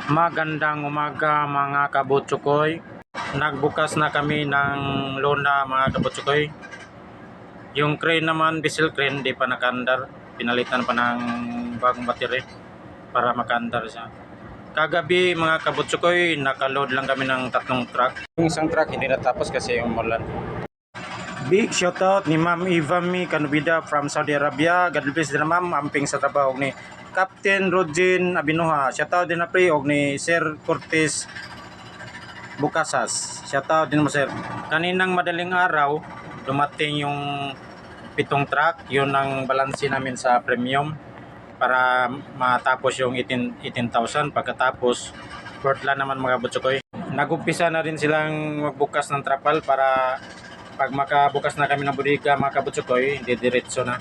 Magandang umaga mga kabutsukoy. Nagbukas na kami ng lona mga kabutsukoy. Yung crane naman, diesel crane, di pa nakandar. Pinalitan pa ng bagong battery para makandar siya. Kagabi mga kabutsukoy, nakaload lang kami ng 3 truck. Yung isang truck hindi natapos kasi umulan. Big shoutout ni Ma'am Ivami Kanubida from Saudi Arabia. God bless din na ma'am, amping sa trabaho ni Captain Rodin Abinuha. Shoutout din na pre og ni Sir Cortez Bukasas. Shoutout din mo sir. Kaninang madaling araw, dumating yung 7 truck. Yun ang balansi namin sa premium para matapos yung 18,000. Pagkatapos, Portland naman mga butsukoy. Nagumpisa na rin silang magbukas ng trapal para pag makabukas na kami ng bodega mga kabutsukoy, diretso na.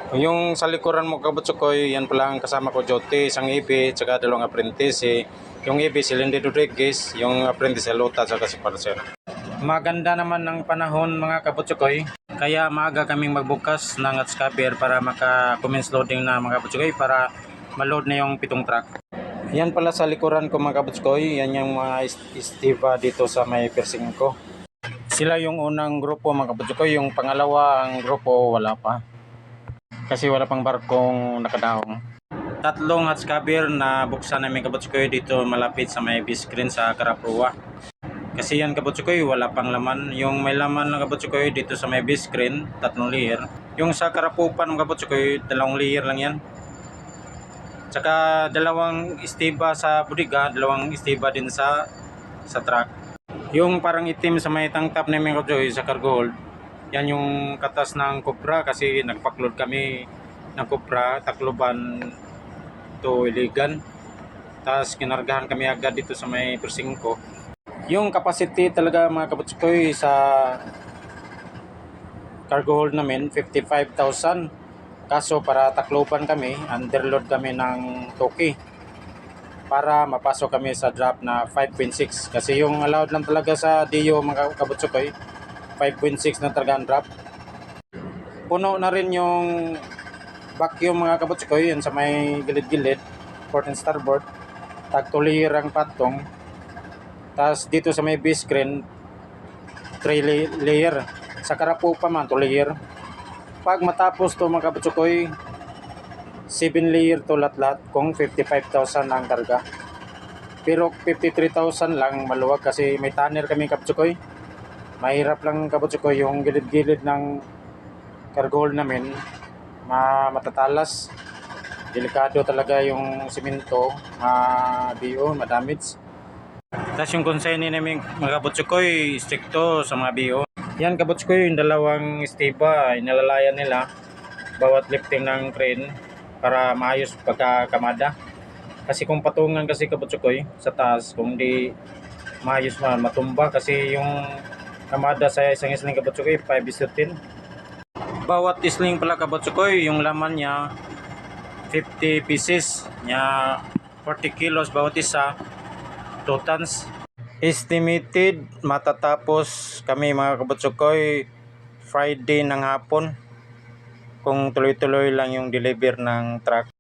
Yung sa likuran mo kabutsukoy, yan pala ang kasama ko, Jote, isang ibi, tsaka 2 apprentice. Yung ibi si Lindy Rodriguez, yung apprentice si Lota, tsaka si Parcer. Maganda naman ng panahon mga kabutsukoy, kaya maaga kaming magbukas ng Atscaber para maka-commence loading na mga kabutsukoy para maload na yung 7 truck. Yan pala sa likuran ko mga kabutsukoy, yan yung mga estiva dito sa may piercing ko. Sila yung unang grupo mga kabutsukoy, yung pangalawa ang grupo wala pa. Kasi wala pang barkong nakadaong. 3 Atscaber na buksan namin kabutsukoy dito malapit sa may B-screen sa Karapua. Kasi yan kabutsukoy wala pang laman. Yung may laman ng kabutsukoy dito sa may B-screen, 3 layer. Yung sa Karapupan ng kabutsukoy, 2 layer lang yan. Tsaka 2 estiba sa bodega, 2 estiba din sa truck. Yung parang itim sa may tangtap namin kabutsukoy sa cargo hold, yan yung katas ng Cobra kasi nagpaklod kami ng Cobra, Tacloban to Iligan. Tapos kinargahan kami agad dito sa may Persingko. Yung capacity talaga mga kabutsukoy sa cargo hold namin 55,000. Kaso para Tacloban kami, underload kami ng Toki para mapasok kami sa drop na 5.6. Kasi yung allowed lang talaga sa DIO mga kabutsukoy, 5.6 na talaga ang drop. Puno na rin yung vacuum mga kabutsukoy, yun sa may gilid-gilid, port and starboard. Tag-2 layer ang patong. Tapos dito sa may B-screen, 3 layer. Sa Karapupa man, 2 layer. Pag matapos to mga kabutsukoy, 7 layer to lahat-lahat kung 55,000 ang karga. Pero 53,000 lang maluwag kasi may tanner kami kabutsukoy. Mahirap lang kabutsukoy yung gilid-gilid ng cargo hold namin matatalas. Delikado talaga yung simento, BO, madamage. Tapos yung consignee namin mga kabutsukoy, stricto sa mga BO. Yan kabutsukoy, yung 2 estiba, inalalayan nila bawat lifting ng crane para maayos pagkakamada. Kasi kung patungan kasi kabutsukoy sa taas, kung di maayos matumba kasi yung kamada sa isang isling kabutsukoy 5:10. Bawat isling pala kabutsukoy, yung laman niya 50 pieces niya, 40 kilos bawat isa, 2 tons. Estimated matatapos kami mga kabutsukoy Friday ng hapon kung tuloy-tuloy lang yung deliver ng truck.